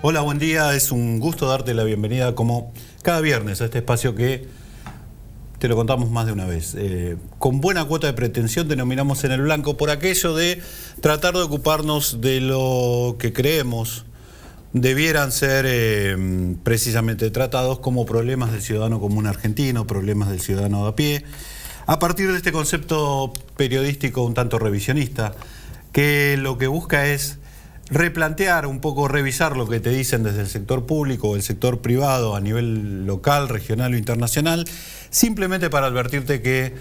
Hola, buen día. Es un gusto darte la bienvenida como cada viernes a este espacio que te lo contamos más de una vez. Con buena cuota de pretensión denominamos En el Blanco por aquello de tratar de ocuparnos de lo que creemos debieran ser precisamente tratados como problemas del ciudadano común argentino, problemas del ciudadano de a pie, a partir de este concepto periodístico un tanto revisionista, que lo que busca es replantear un poco, revisar lo que te dicen desde el sector público o el sector privado a nivel local, regional o internacional, simplemente para advertirte que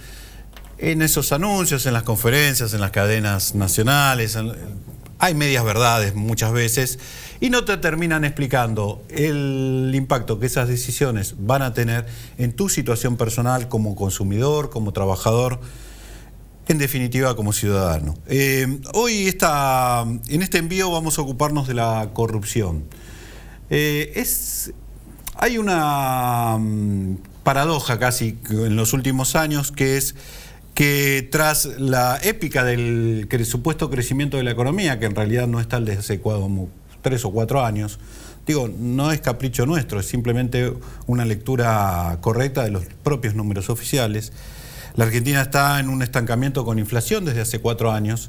en esos anuncios, en las conferencias, en las cadenas nacionales, hay medias verdades muchas veces y no te terminan explicando el impacto que esas decisiones van a tener en tu situación personal como consumidor, como trabajador, en definitiva como ciudadano. Hoy en este envío vamos a ocuparnos de la corrupción. Hay una paradoja casi en los últimos años, que es que tras la épica del supuesto crecimiento de la economía, que en realidad no es tal desde hace como 3 o 4 años, digo, no es capricho nuestro, es simplemente una lectura correcta de los propios números oficiales. La Argentina está en un estancamiento con inflación desde hace 4 años,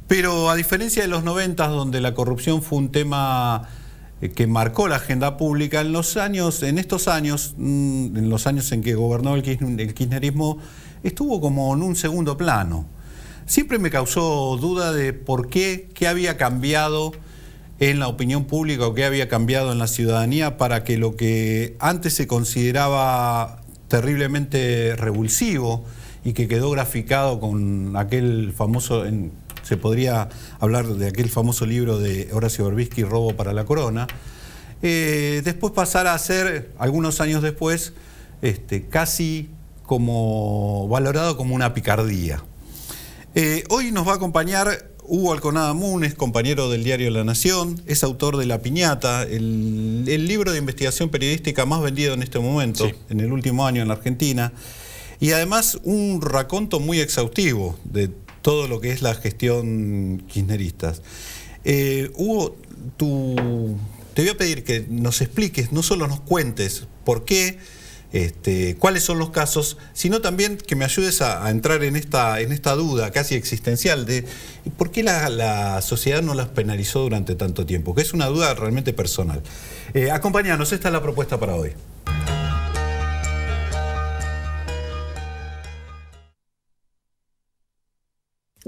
pero a diferencia de los 90, donde la corrupción fue un tema que marcó la agenda pública, en los años en que gobernó el kirchnerismo, estuvo como en un segundo plano. Siempre me causó duda de por qué había cambiado en la opinión pública o qué había cambiado en la ciudadanía para que lo que antes se consideraba terriblemente revulsivo y que quedó graficado con aquel famoso, se podría hablar de aquel famoso libro de Horacio Berbisky, Robo para la Corona, después pasara a ser, algunos años después, casi como valorado como una picardía. Hoy nos va a acompañar Hugo Alconada Múnez, compañero del diario La Nación, es autor de La Piñata, el libro de investigación periodística más vendido en este momento, sí, en el último año en la Argentina, y además un raconto muy exhaustivo de todo lo que es la gestión kirchnerista. Hugo, te voy a pedir que nos expliques, no solo nos cuentes por qué, cuáles son los casos, sino también que me ayudes a entrar en esta duda casi existencial de por qué la sociedad no las penalizó durante tanto tiempo, que es una duda realmente personal. Acompáñanos, esta es la propuesta para hoy.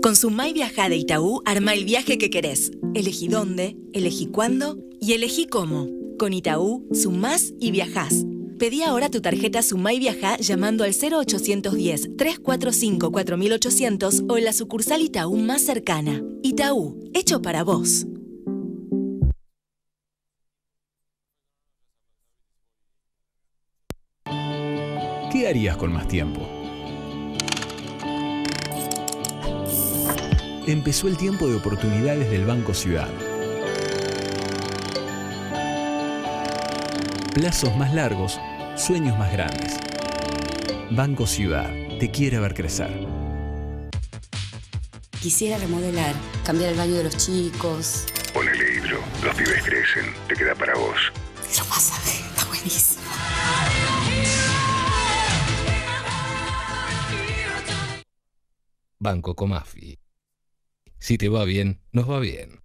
Con Sumay Viajá de Itaú, arma el viaje que querés. Elegí dónde, elegí cuándo y elegí cómo. Con Itaú, sumás y viajás. Pedí ahora tu tarjeta Sumay Viajá llamando al 0810-345-4800 o en la sucursal Itaú más cercana. Itaú, hecho para vos. ¿Qué harías con más tiempo? Empezó el tiempo de oportunidades del Banco Ciudad. Plazos más largos, sueños más grandes. Banco Ciudad, te quiere ver crecer. Quisiera remodelar, cambiar el baño de los chicos. Ponele hidro, los pibes crecen, te queda para vos. Lo pasaje, está buenísimo. Banco Comafi. Si te va bien, nos va bien.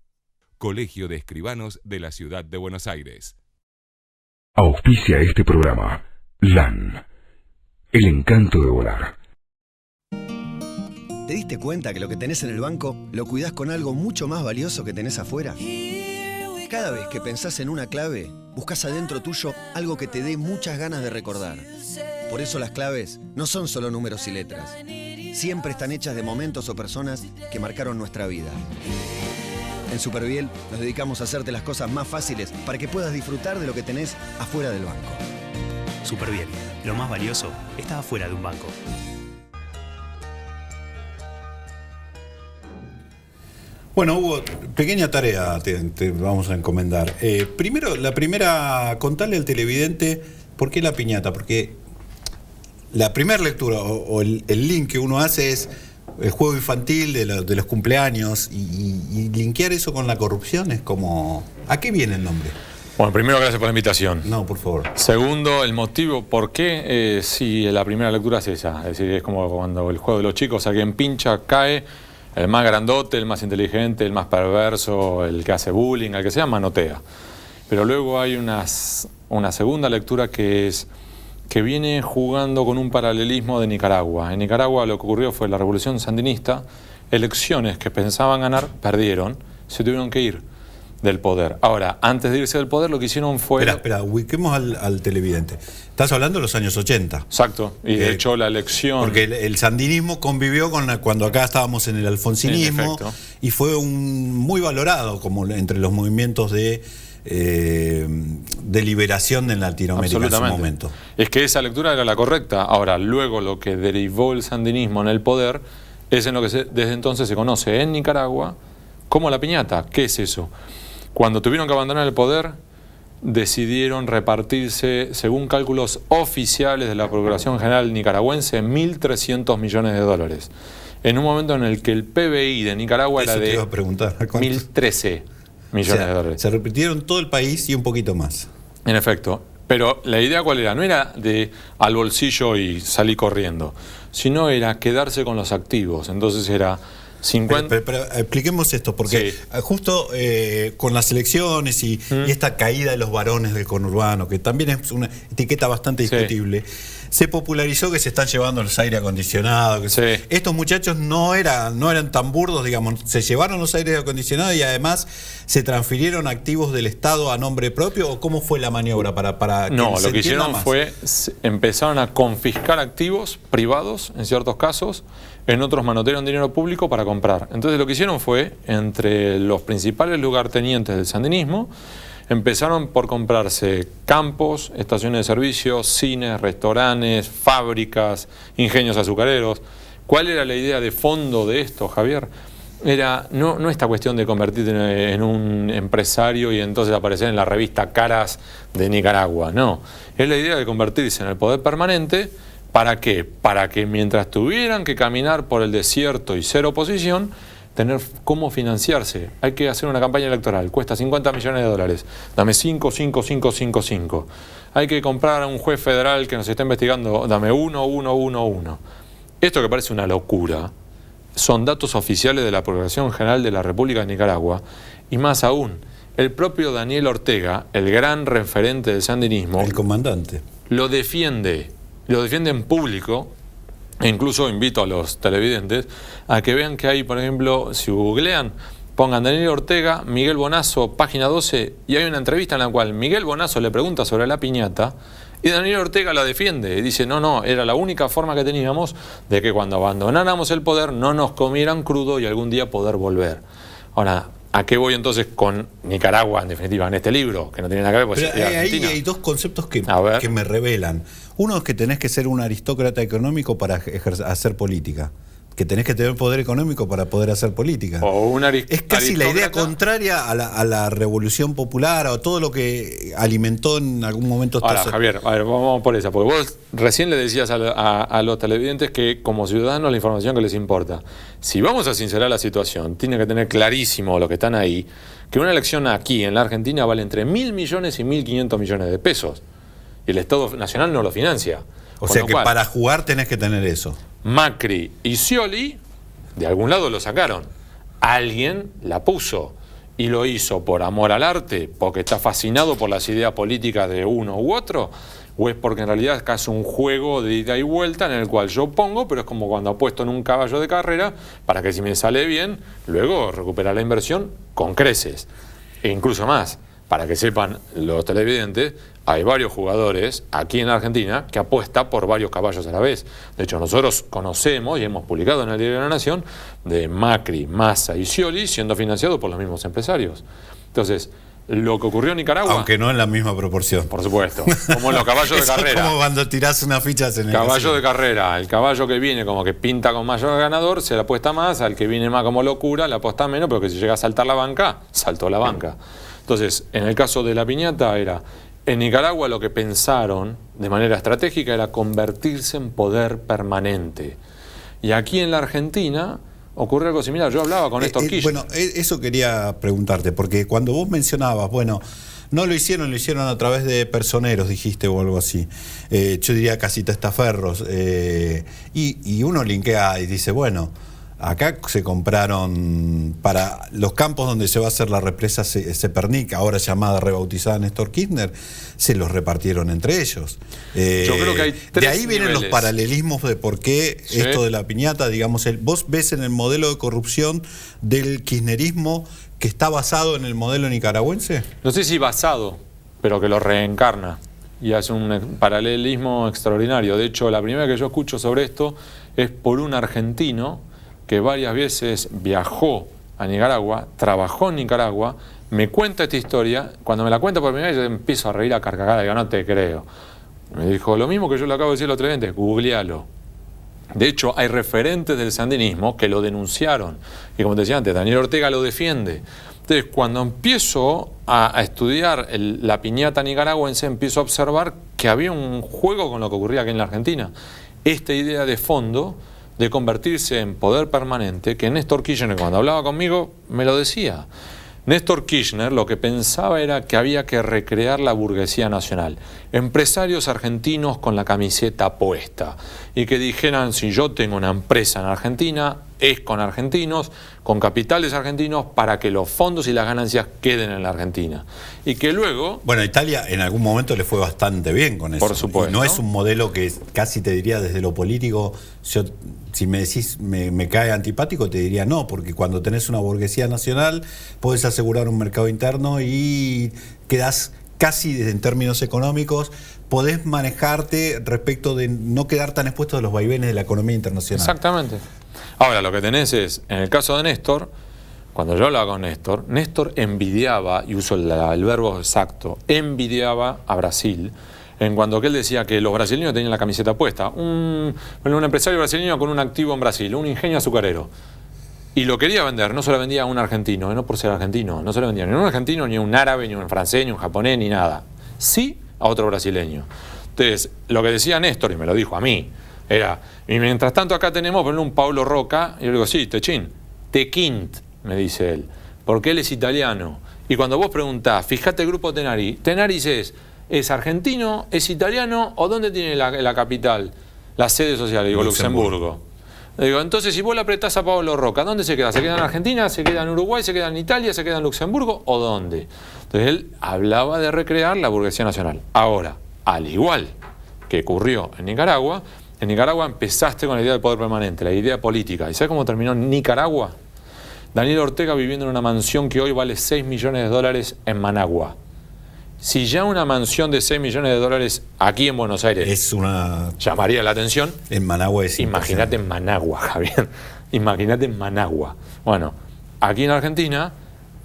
Colegio de Escribanos de la Ciudad de Buenos Aires. Auspicia este programa LAN, el encanto de volar. ¿Te diste cuenta que lo que tenés en el banco lo cuidás con algo mucho más valioso que tenés afuera? Cada vez que pensás en una clave, buscas adentro tuyo algo que te dé muchas ganas de recordar. Por eso las claves no son solo números y letras. Siempre están hechas de momentos o personas que marcaron nuestra vida. En Superviel nos dedicamos a hacerte las cosas más fáciles para que puedas disfrutar de lo que tenés afuera del banco. Superviel, lo más valioso está afuera de un banco. Bueno, Hugo, pequeña tarea te vamos a encomendar. Primero, contale al televidente por qué La Piñata, porque la primera lectura o el link que uno hace es el juego infantil de los cumpleaños y linkear eso con la corrupción es como... ¿A qué viene el nombre? Bueno, primero, gracias por la invitación. No, por favor. Segundo, el motivo, ¿por qué? Sí, la primera lectura es esa. Es decir, es como cuando el juego de los chicos, alguien pincha, cae, el más grandote, el más inteligente, el más perverso, el que hace bullying, el que sea, manotea. Pero luego hay una segunda lectura que viene jugando con un paralelismo de Nicaragua. En Nicaragua lo que ocurrió fue la revolución sandinista, elecciones que pensaban ganar, perdieron, se tuvieron que ir del poder. Ahora, antes de irse del poder, lo que hicieron fue... Espera, ubiquemos al televidente. Estás hablando de los años 80. Exacto, y de hecho la elección... Porque el sandinismo convivió cuando acá estábamos en el alfonsinismo, y fue muy valorado como entre los movimientos de liberación en Latinoamérica en su momento. Es que esa lectura era la correcta. Ahora, luego lo que derivó el sandinismo en el poder es en lo que desde entonces se conoce en Nicaragua como la piñata. ¿Qué es eso? Cuando tuvieron que abandonar el poder, decidieron repartirse, según cálculos oficiales de la Procuración General nicaragüense, 1.300 millones de dólares. En un momento en el que el PBI de Nicaragua era de 1.013 millones de dólares. Se repitieron todo el país y un poquito más. En efecto. Pero la idea ¿cuál era? No era de al bolsillo y salir corriendo, sino era quedarse con los activos. Entonces era 50... Pero expliquemos esto, porque justo con las elecciones y esta caída de los varones del conurbano, que también es una etiqueta bastante discutible, se popularizó que se están llevando los aire acondicionados. Estos muchachos no eran tan burdos, digamos, se llevaron los aires acondicionados y además se transfirieron activos del Estado a nombre propio, ¿o cómo fue la maniobra para No, lo que hicieron fue, empezaron a confiscar activos privados, en ciertos casos, en otros manotearon dinero público para comprar. Entonces lo que hicieron fue, entre los principales lugartenientes del sandinismo, empezaron por comprarse campos, estaciones de servicio, cines, restaurantes, fábricas, ingenios azucareros. ¿Cuál era la idea de fondo de esto, Javier? Era no esta cuestión de convertirte en un empresario y entonces aparecer en la revista Caras de Nicaragua. No, es la idea de convertirse en el poder permanente. ¿Para qué? Para que mientras tuvieran que caminar por el desierto y ser oposición, tener cómo financiarse. Hay que hacer una campaña electoral, cuesta 50 millones de dólares. Dame 5. Hay que comprar a un juez federal que nos está investigando, dame 1. Esto que parece una locura, son datos oficiales de la Procuración General de la República de Nicaragua, y más aún, el propio Daniel Ortega, el gran referente del sandinismo, el comandante, lo defiende en público. E incluso invito a los televidentes a que vean que hay, por ejemplo, si googlean, pongan Daniel Ortega, Miguel Bonazo, página 12, y hay una entrevista en la cual Miguel Bonazo le pregunta sobre la piñata y Daniel Ortega la defiende y dice, no, era la única forma que teníamos de que cuando abandonáramos el poder no nos comieran crudo y algún día poder volver. Ahora, ¿a qué voy entonces con Nicaragua, en definitiva, en este libro? Que no tiene nada que ver, pues ahí hay dos conceptos que me revelan. Uno es que tenés que ser un aristócrata económico para hacer política. Que tenés que tener poder económico para poder hacer política. Es casi la idea contraria a la revolución popular o todo lo que alimentó en algún momento. Ahora, Javier, a ver, vamos por esa, porque vos recién le decías a los televidentes que como ciudadanos la información que les importa. Si vamos a sincerar la situación, tiene que tener clarísimo los que están ahí, que una elección aquí en la Argentina vale entre 1.000 millones y 1.500 millones de pesos. Y el Estado Nacional no lo financia. O sea que para jugar tenés que tener eso. Macri y Scioli, de algún lado lo sacaron. Alguien la puso. Y lo hizo por amor al arte, porque está fascinado por las ideas políticas de uno u otro, o es porque en realidad es casi un juego de ida y vuelta en el cual yo pongo, pero es como cuando apuesto en un caballo de carrera, para que si me sale bien, luego recuperar la inversión con creces. E incluso más, para que sepan los televidentes, hay varios jugadores aquí en la Argentina que apuestan por varios caballos a la vez. De hecho, nosotros conocemos y hemos publicado en el Diario de la Nación de Macri, Massa y Scioli siendo financiados por los mismos empresarios. Entonces, lo que ocurrió en Nicaragua... Aunque no en la misma proporción. Por supuesto. Como en los caballos de carrera. Es como cuando tirás unas fichas en el caballo de carrera. El caballo que viene como que pinta con mayor ganador, se le apuesta más. Al que viene más como locura, le apuesta menos, pero que si llega a saltar la banca, saltó la banca. Entonces, en el caso de la piñata era... En Nicaragua lo que pensaron de manera estratégica era convertirse en poder permanente. Y aquí en la Argentina ocurre algo similar. Yo hablaba con Néstor Kirchner. Bueno, eso quería preguntarte, porque cuando vos mencionabas, bueno, no lo hicieron a través de personeros, dijiste, o algo así. Yo diría casi testaferros. Y uno linkea y dice, bueno, acá se compraron para los campos donde se va a hacer la represa Zepernik, ahora llamada, rebautizada Néstor Kirchner, se los repartieron entre ellos. Yo creo que hay tres de ahí vienen niveles. los paralelismos de por qué esto de la piñata, digamos, vos ves en el modelo de corrupción del kirchnerismo que está basado en el modelo nicaragüense. No sé si basado, pero que lo reencarna y hace un paralelismo extraordinario. De hecho, la primera que yo escucho sobre esto es por un argentino que varias veces viajó a Nicaragua, trabajó en Nicaragua, me cuenta esta historia. Cuando me la cuenta por primera vez, yo empiezo a reír a carcajada, digo, no te creo. Me dijo, lo mismo que yo le acabo de decir los otro día, googlealo. De hecho, hay referentes del sandinismo que lo denunciaron. Y como te decía antes, Daniel Ortega lo defiende. Entonces, cuando empiezo a estudiar la piñata nicaragüense, empiezo a observar que había un juego con lo que ocurría aquí en la Argentina. Esta idea de fondo de convertirse en poder permanente, que Néstor Kirchner, cuando hablaba conmigo, me lo decía. Néstor Kirchner lo que pensaba era que había que recrear la burguesía nacional. Empresarios argentinos con la camiseta puesta. Y que dijeran, si yo tengo una empresa en Argentina, es con argentinos, con capitales argentinos, para que los fondos y las ganancias queden en la Argentina. Y que luego... Bueno, a Italia en algún momento le fue bastante bien con eso. Por supuesto. Y no es un modelo que casi te diría desde lo político, si me decís me cae antipático, te diría no, porque cuando tenés una burguesía nacional podés asegurar un mercado interno y quedás casi en términos económicos, podés manejarte respecto de no quedar tan expuesto a los vaivenes de la economía internacional. Exactamente. Ahora, lo que tenés es, en el caso de Néstor, cuando yo hablaba con Néstor, Néstor envidiaba, y uso el verbo exacto, envidiaba a Brasil, en cuanto que él decía que los brasileños tenían la camiseta puesta. Un empresario brasileño con un activo en Brasil, un ingenio azucarero, y lo quería vender, no se lo vendía a un argentino, no por ser argentino, no se lo vendía ni a un argentino, ni a un árabe, ni a un francés, ni a un japonés, ni nada. Sí a otro brasileño. Entonces, lo que decía Néstor, y me lo dijo a mí, era, y mientras tanto acá tenemos, por ejemplo, un Paulo Roca, y yo le digo, sí, Tequint, me dice él, porque él es italiano. Y cuando vos preguntás, fíjate el grupo Tenaris ¿es argentino, es italiano o dónde tiene la capital, la sede social? Digo, Luxemburgo. Digo, entonces si vos le apretás a Pablo Roca, ¿dónde se queda? ¿Se queda en Argentina? ¿Se queda en Uruguay? ¿Se queda en Italia? ¿Se queda en Luxemburgo? ¿O dónde? Entonces él hablaba de recrear la burguesía nacional. Ahora, al igual que ocurrió en Nicaragua empezaste con la idea del poder permanente, la idea política. ¿Y sabes cómo terminó Nicaragua? Daniel Ortega viviendo en una mansión que hoy vale $6 millones en Managua. Si ya una mansión de $6 millones aquí en Buenos Aires llamaría la atención, en Managua es imagínate en Managua, Javier. Imagínate en Managua. Bueno, aquí en Argentina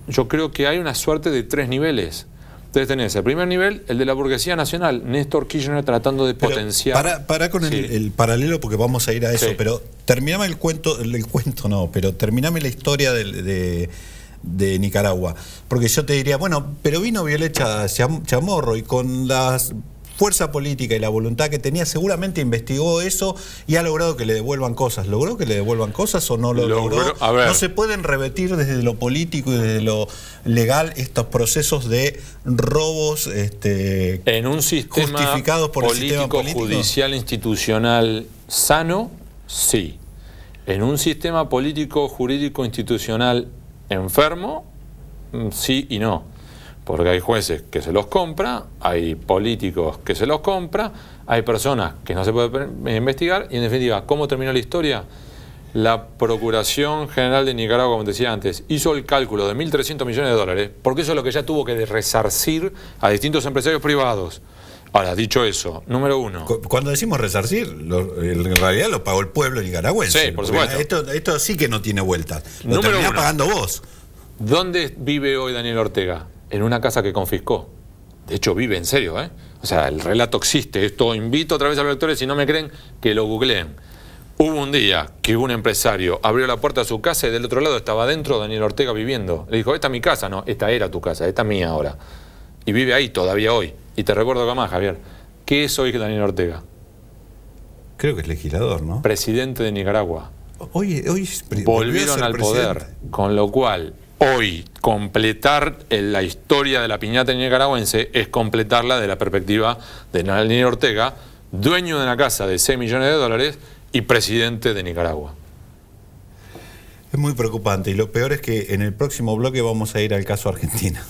yo creo que hay una suerte de 3 niveles. Entonces tenés el primer nivel, el de la burguesía nacional, Néstor Kirchner tratando de potenciar... Para con el paralelo porque vamos a ir a eso, pero terminame terminame la historia de Nicaragua. Porque yo te diría, bueno, pero vino Violeta Chamorro y con la fuerza política y la voluntad que tenía, seguramente investigó eso y ha logrado que le devuelvan cosas. ¿Logró que le devuelvan cosas o no lo logró? No se pueden revertir desde lo político y desde lo legal estos procesos de robos en un sistema justificados por el sistema político, judicial, institucional sano, sí. En un sistema político, jurídico, institucional enfermo, sí y no. Porque hay jueces que se los compra, hay políticos que se los compra, hay personas que no se puede investigar y en definitiva, ¿cómo terminó la historia? La Procuración General de Nicaragua, como te decía antes, hizo el cálculo de $1.300 millones, porque eso es lo que ya tuvo que resarcir a distintos empresarios privados. Ahora, dicho eso, número uno. Cuando decimos resarcir, en realidad lo pagó el pueblo nicaragüense. Sí, por supuesto. Esto sí que no tiene vueltas. Lo terminás pagando vos. ¿Dónde vive hoy Daniel Ortega? En una casa que confiscó. De hecho, vive en serio, ¿eh? O sea, el relato existe. Esto invito otra vez a los lectores, si no me creen, que lo googleen. Hubo un día que un empresario abrió la puerta de su casa y del otro lado estaba adentro Daniel Ortega viviendo. Le dijo, esta es mi casa. No, esta era tu casa, esta es mía ahora. Y vive ahí todavía hoy. Y te recuerdo acá más, Javier. ¿Qué es hoy Daniel Ortega? Creo que es legislador, ¿no? Presidente de Nicaragua. Hoy volvieron al poder, con lo cual hoy completar la historia de la piñata nicaragüense es completarla de la perspectiva de Daniel Ortega, dueño de una casa de $6 millones y presidente de Nicaragua. Es muy preocupante y lo peor es que en el próximo bloque vamos a ir al caso Argentina.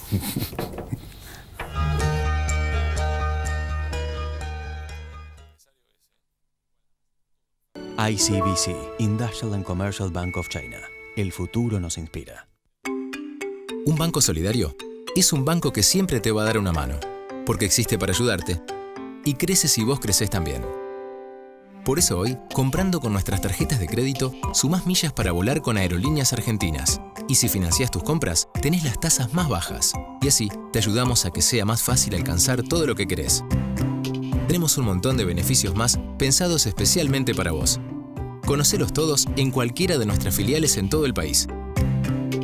ICBC, Industrial and Commercial Bank of China. El futuro nos inspira. Un banco solidario es un banco que siempre te va a dar una mano, porque existe para ayudarte y crece si vos crecés también. Por eso hoy, comprando con nuestras tarjetas de crédito, sumás millas para volar con Aerolíneas Argentinas. Y si financiás tus compras, tenés las tasas más bajas. Y así, te ayudamos a que sea más fácil alcanzar todo lo que querés. Tenemos un montón de beneficios más pensados especialmente para vos. Conocelos todos en cualquiera de nuestras filiales en todo el país.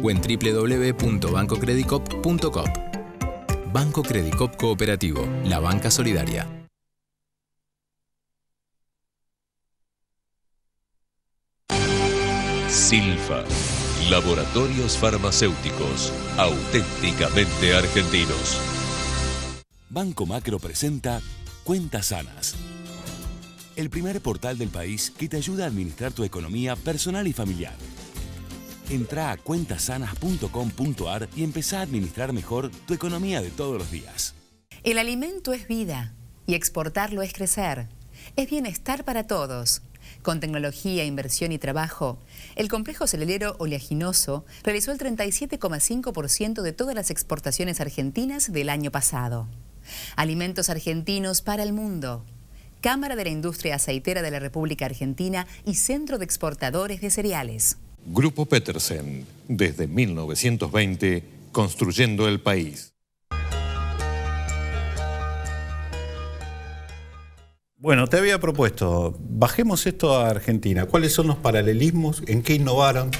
O en www.bancocreditcop.com. Banco Credicop Cooperativo, la banca solidaria. Silfa, laboratorios farmacéuticos, auténticamente argentinos. Banco Macro presenta Cuentas Sanas, el primer portal del país que te ayuda a administrar tu economía personal y familiar. Entrá a cuentasanas.com.ar y empezá a administrar mejor tu economía de todos los días. El alimento es vida y exportarlo es crecer. Es bienestar para todos. Con tecnología, inversión y trabajo, el complejo cerealero oleaginoso realizó el 37,5% de todas las exportaciones argentinas del año pasado. Alimentos argentinos para el mundo. Cámara de la Industria Aceitera de la República Argentina y Centro de Exportadores de Cereales. Grupo Petersen, desde 1920, construyendo el país. Bueno, te había propuesto, bajemos esto a Argentina. ¿Cuáles son los paralelismos? ¿En qué innovaron?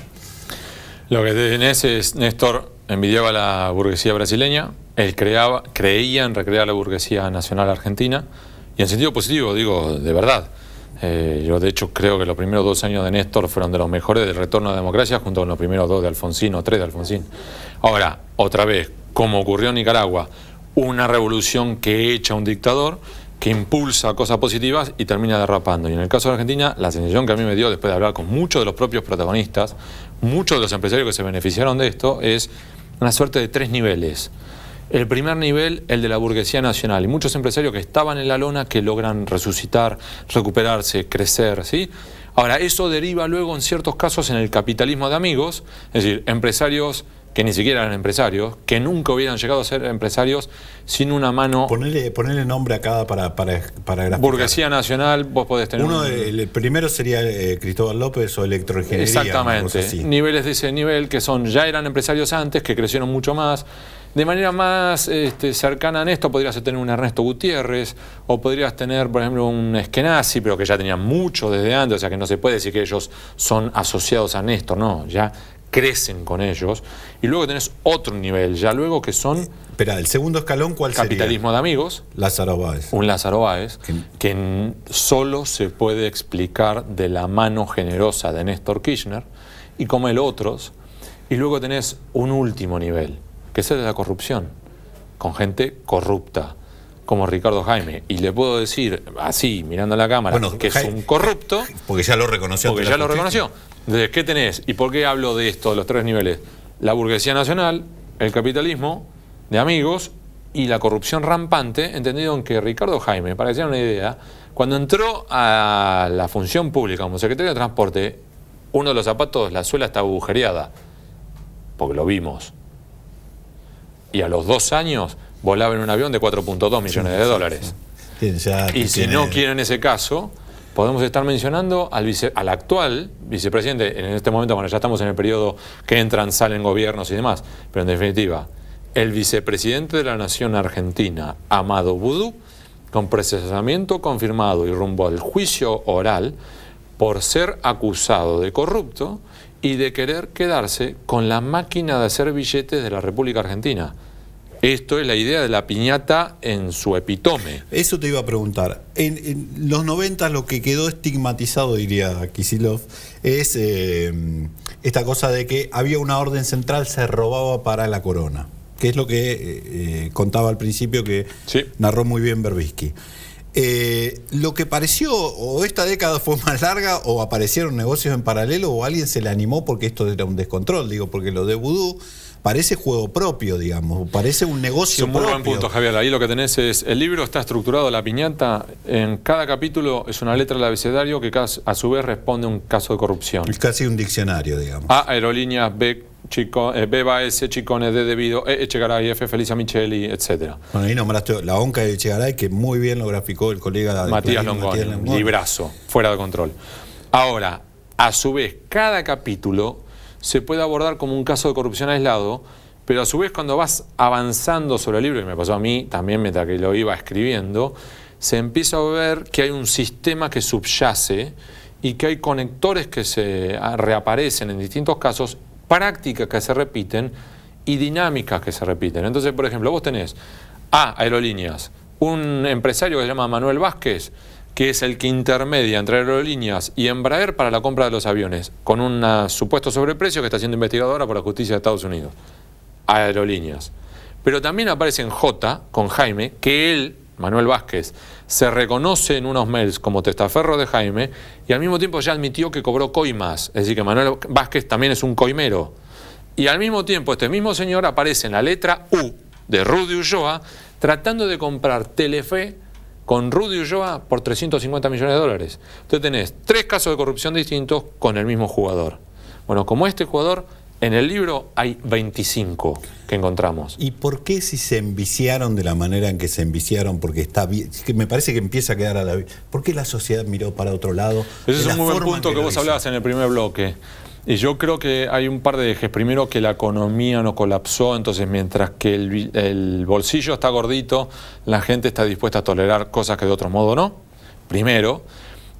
Lo que tenés es, Néstor envidiaba a la burguesía brasileña, él creía en recrear la burguesía nacional argentina, y en sentido positivo, digo, de verdad. Yo de hecho creo que los primeros 2 años de Néstor fueron de los mejores del retorno a la democracia, junto con los primeros 2 de Alfonsín o 3 de Alfonsín. Ahora, otra vez, como ocurrió en Nicaragua, una revolución que echa a un dictador, que impulsa cosas positivas y termina derrapando. Y en el caso de Argentina, la sensación que a mí me dio después de hablar con muchos de los propios protagonistas, muchos de los empresarios que se beneficiaron de esto, es una suerte de 3 niveles. El primer nivel, el de la burguesía nacional, y muchos empresarios que estaban en la lona que logran resucitar, recuperarse, crecer, ¿sí? Ahora, eso deriva luego en ciertos casos en el capitalismo de amigos, es decir, empresarios que ni siquiera eran empresarios, que nunca hubieran llegado a ser empresarios sin una mano... Ponele nombre a cada para graficar. Burguesía nacional, vos podés tener... El primero sería Cristóbal López o Electroingeniería. Exactamente, niveles de ese nivel que son, ya eran empresarios antes, que crecieron mucho más. De manera más cercana a esto podrías tener un Ernesto Gutiérrez, o podrías tener, por ejemplo, un Eskenazi, pero que ya tenían mucho desde antes, o sea que no se puede decir que ellos son asociados a Néstor, no, ya crecen con ellos. Y luego tenés otro nivel, ya luego que son... Espera, ¿el segundo escalón cuál sería? Capitalismo de amigos. Lázaro Báez. Un Lázaro Báez, que solo se puede explicar de la mano generosa de Néstor Kirchner, y como el otros. Y luego tenés un último nivel, que es el de la corrupción, con gente corrupta, como Ricardo Jaime. Y le puedo decir, así, mirando a la cámara, que es un corrupto. Porque ya lo reconoció. Porque ya lo reconoció. Entonces, ¿qué tenés? ¿Y por qué hablo de esto, de los 3 niveles? La burguesía nacional, el capitalismo de amigos y la corrupción rampante, entendido en que Ricardo Jaime, para que se den una idea, cuando entró a la función pública como secretario de Transporte, uno de los zapatos, la suela estaba agujereada, porque lo vimos. Y a los 2 años volaba en un avión de 4.2 millones de dólares. Y si no quieren ese caso, podemos estar mencionando al actual vicepresidente, en este momento, bueno, ya estamos en el periodo que entran, salen gobiernos y demás, pero en definitiva, el vicepresidente de la Nación Argentina, Amado Vudú, con procesamiento confirmado y rumbo al juicio oral por ser acusado de corrupto y de querer quedarse con la máquina de hacer billetes de la República Argentina, Esto es la idea de la piñata en su epítome. Eso te iba a preguntar. En los 90 lo que quedó estigmatizado, diría Kicillof, es esta cosa de que había una orden central, se robaba para la corona, que es lo que contaba al principio, que narró muy bien Berbisky. Lo que pareció, o esta década fue más larga, o aparecieron negocios en paralelo, o alguien se le animó porque esto era un descontrol, digo, porque lo de Vudú parece juego propio, digamos, parece un negocio propio. Es un muy buen punto, Javier. Ahí lo que tenés es, el libro está estructurado, la piñata, en cada capítulo es una letra del abecedario que a su vez responde a un caso de corrupción. Es casi un diccionario, digamos. A, aerolíneas, B, Baez, Chicone, D, Debido, E, Echegaray, F, Felisa Micheli, etc. Bueno, ahí nombraste la onca de Echegaray, que muy bien lo graficó el colega de Matías Longoni, librazo, fuera de control. Ahora, a su vez, cada capítulo se puede abordar como un caso de corrupción aislado, pero a su vez cuando vas avanzando sobre el libro, y me pasó a mí también mientras que lo iba escribiendo, se empieza a ver que hay un sistema que subyace y que hay conectores que se reaparecen en distintos casos, prácticas que se repiten y dinámicas que se repiten. Entonces, por ejemplo, vos tenés a Aerolíneas, un empresario que se llama Manuel Vázquez, que es el que intermedia entre Aerolíneas y Embraer para la compra de los aviones, con un supuesto sobreprecio que está siendo investigado ahora por la justicia de Estados Unidos. Aerolíneas. Pero también aparece en J, con Jaime, que él, Manuel Vázquez, se reconoce en unos mails como testaferro de Jaime y al mismo tiempo ya admitió que cobró coimas. Es decir, que Manuel Vázquez también es un coimero. Y al mismo tiempo este mismo señor aparece en la letra U de Rudy Ulloa tratando de comprar Telefe con Rudy Ulloa por 350 millones de dólares. Entonces tenés 3 casos de corrupción distintos con el mismo jugador. Bueno, como este jugador, en el libro hay 25 que encontramos. ¿Y por qué si se enviciaron de la manera en que se enviciaron? Porque está bien, que me parece que empieza a quedar a la... ¿Por qué la sociedad miró para otro lado? Ese es un muy buen punto que vos hablabas en el primer bloque. Y yo creo que hay un par de ejes. Primero, que la economía no colapsó, entonces mientras que el bolsillo está gordito, la gente está dispuesta a tolerar cosas que de otro modo no. Primero.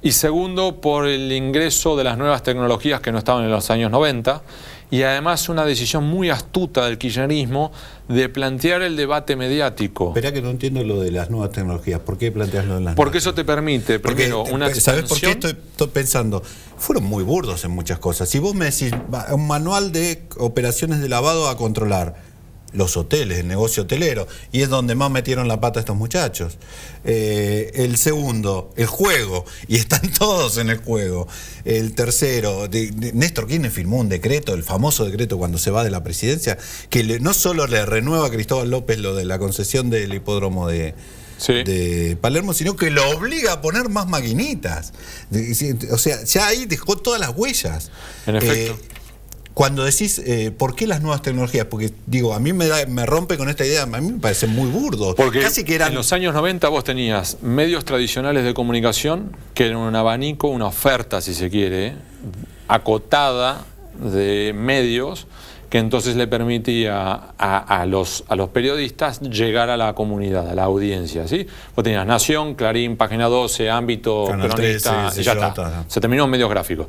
Y segundo, por el ingreso de las nuevas tecnologías que no estaban en los años 90. Y además una decisión muy astuta del kirchnerismo de plantear el debate mediático. Espera que no entiendo lo de las nuevas tecnologías. ¿Por qué plantearlo en las Porque eso te permite, primero, una expansión. ¿Sabes por qué estoy pensando? Fueron muy burdos en muchas cosas. Si vos me decís, un manual de operaciones de lavado a controlar, los hoteles, el negocio hotelero, y es donde más metieron la pata estos muchachos. El segundo, el juego, y están todos en el juego. El tercero, Néstor Kirchner firmó un decreto, el famoso decreto cuando se va de la presidencia, que no solo le renueva a Cristóbal López lo de la concesión del hipódromo de Palermo, sino que lo obliga a poner más maquinitas. O sea, ya ahí dejó todas las huellas. En efecto. Cuando decís, ¿por qué las nuevas tecnologías? Porque, digo, a mí me rompe con esta idea, a mí me parece muy burdo. Porque casi que eran... en los años 90 vos tenías medios tradicionales de comunicación, que eran un abanico, una oferta, si se quiere, acotada de medios, que entonces le permitía a los periodistas llegar a la comunidad, a la audiencia, ¿sí? Vos tenías Nación, Clarín, Página 12, Ámbito, Canal Cronista, 13, y ya está. Se terminó en medios gráficos.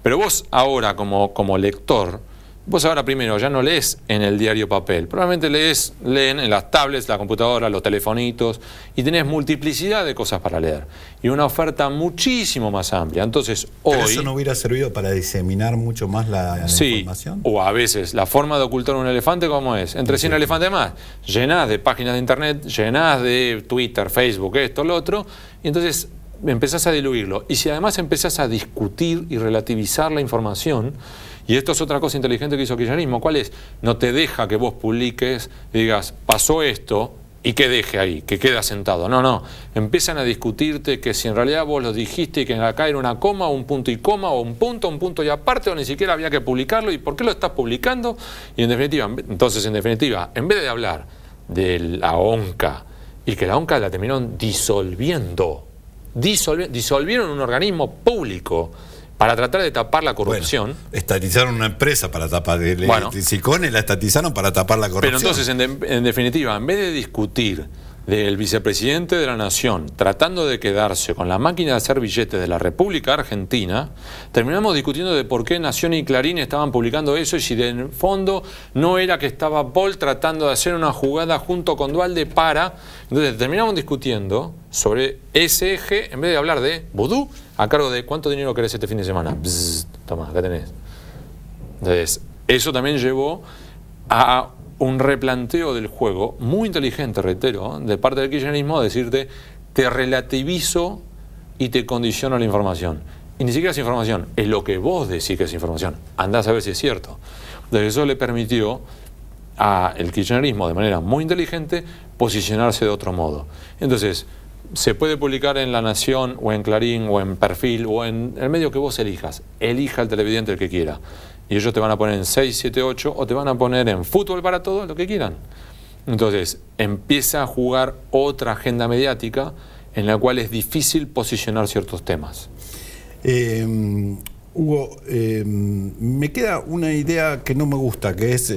Pero vos ahora, como lector, vos ahora primero ya no lees en el diario papel, probablemente leen en las tablets, la computadora, los telefonitos, y tenés multiplicidad de cosas para leer. Y una oferta muchísimo más amplia. Entonces, ¿pero hoy... eso no hubiera servido para diseminar mucho más la información? O a veces, la forma de ocultar un elefante, ¿cómo es? Entre 100 elefantes más. Llenás de páginas de internet, llenás de Twitter, Facebook, esto, lo otro, y entonces empezás a diluirlo. Y si además empezás a discutir y relativizar la información, y esto es otra cosa inteligente que hizo el kirchnerismo, ¿cuál es? No te deja que vos publiques y digas, pasó esto, y que deje ahí, que quede asentado. No, empiezan a discutirte que si en realidad vos lo dijiste y que acá era una coma, un punto y coma, o un punto y aparte, o ni siquiera había que publicarlo, y por qué lo estás publicando. Y en definitiva, en vez de hablar de la ONCA, y que la ONCA la terminaron disolvieron un organismo público para tratar de tapar la corrupción. Bueno, estatizaron una empresa para tapar. Sicone la estatizaron para tapar la corrupción. Pero entonces, en definitiva, en vez de discutir del vicepresidente de la Nación tratando de quedarse con la máquina de hacer billetes de la República Argentina, terminamos discutiendo de por qué Nación y Clarín estaban publicando eso y si de fondo no era que estaba Paul tratando de hacer una jugada junto con Duhalde para... Entonces terminamos discutiendo sobre ese eje en vez de hablar de vudú a cargo de cuánto dinero querés este fin de semana. Bzz, toma, acá tenés. Entonces, eso también llevó a un replanteo del juego muy inteligente, reitero, de parte del kirchnerismo, decirte, te relativizo y te condiciono la información. Y ni siquiera es información, es lo que vos decís que es información. Andás a ver si es cierto. Entonces eso le permitió al kirchnerismo, de manera muy inteligente, posicionarse de otro modo. Entonces, se puede publicar en La Nación, o en Clarín, o en Perfil, o en el medio que vos elijas. Elija el televidente el que quiera. Y ellos te van a poner en 6, 7, 8 o te van a poner en Fútbol para Todos, lo que quieran. Entonces empieza a jugar otra agenda mediática en la cual es difícil posicionar ciertos temas. Hugo, me queda una idea que no me gusta, que es,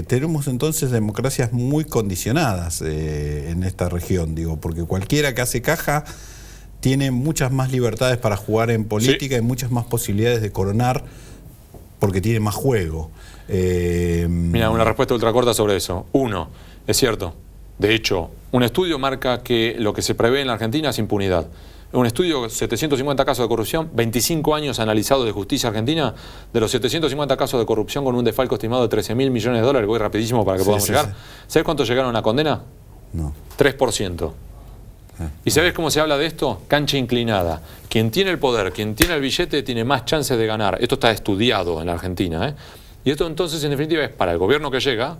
tenemos entonces democracias muy condicionadas en esta región, digo, porque cualquiera que hace caja tiene muchas más libertades para jugar en política y muchas más posibilidades de coronar porque tiene más juego. Mira, una respuesta ultracorta sobre eso. Uno, es cierto. De hecho, un estudio marca que lo que se prevé en la Argentina es impunidad. Un estudio, 750 casos de corrupción, 25 años analizados de justicia argentina, de los 750 casos de corrupción con un desfalco estimado de 13.000 millones de dólares, voy rapidísimo para que podamos llegar. Sí. ¿Sabes cuánto llegaron a condena? No. 3%. ¿Y sabes cómo se habla de esto? Cancha inclinada. Quien tiene el poder, quien tiene el billete, tiene más chances de ganar. Esto está estudiado en la Argentina, ¿eh? Y esto entonces, en definitiva, es para el gobierno que llega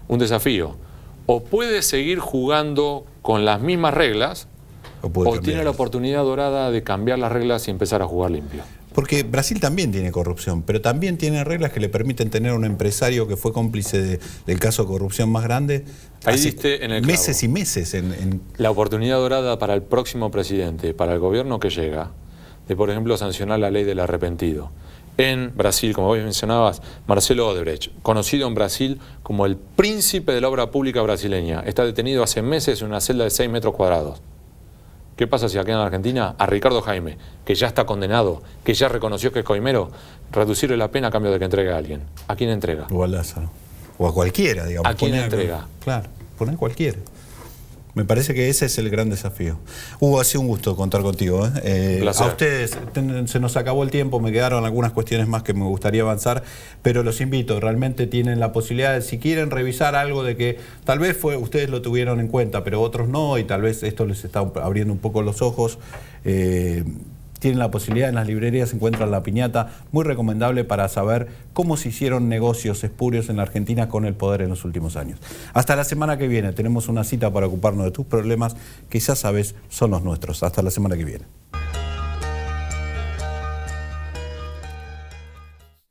un desafío. O puede seguir jugando con las mismas reglas, o tiene la oportunidad dorada de cambiar las reglas y empezar a jugar limpio. Porque Brasil también tiene corrupción, pero también tiene reglas que le permiten tener un empresario que fue cómplice del caso de corrupción más grande. Ahí diste en el clavo. Meses y meses. La oportunidad dorada para el próximo presidente, para el gobierno que llega, de por ejemplo sancionar la ley del arrepentido. En Brasil, como vos mencionabas, Marcelo Odebrecht, conocido en Brasil como el príncipe de la obra pública brasileña, está detenido hace meses en una celda de 6 metros cuadrados. ¿Qué pasa si acá en la Argentina a Ricardo Jaime, que ya está condenado, que ya reconoció que es coimero, reducirle la pena a cambio de que entregue a alguien? ¿A quién entrega? O a Lázaro. O a cualquiera, digamos. ¿A quién entrega? Claro, poner cualquiera. Me parece que ese es el gran desafío. Hugo, ha sido un gusto contar contigo. A ustedes, se nos acabó el tiempo, me quedaron algunas cuestiones más que me gustaría avanzar, pero los invito, realmente tienen la posibilidad de, si quieren revisar algo de que tal vez ustedes lo tuvieron en cuenta, pero otros no, y tal vez esto les está abriendo un poco los ojos. Tienen la posibilidad, en las librerías se encuentra La Piñata, muy recomendable para saber cómo se hicieron negocios espurios en la Argentina con el poder en los últimos años. Hasta la semana que viene, tenemos una cita para ocuparnos de tus problemas que ya sabes son los nuestros. Hasta la semana que viene.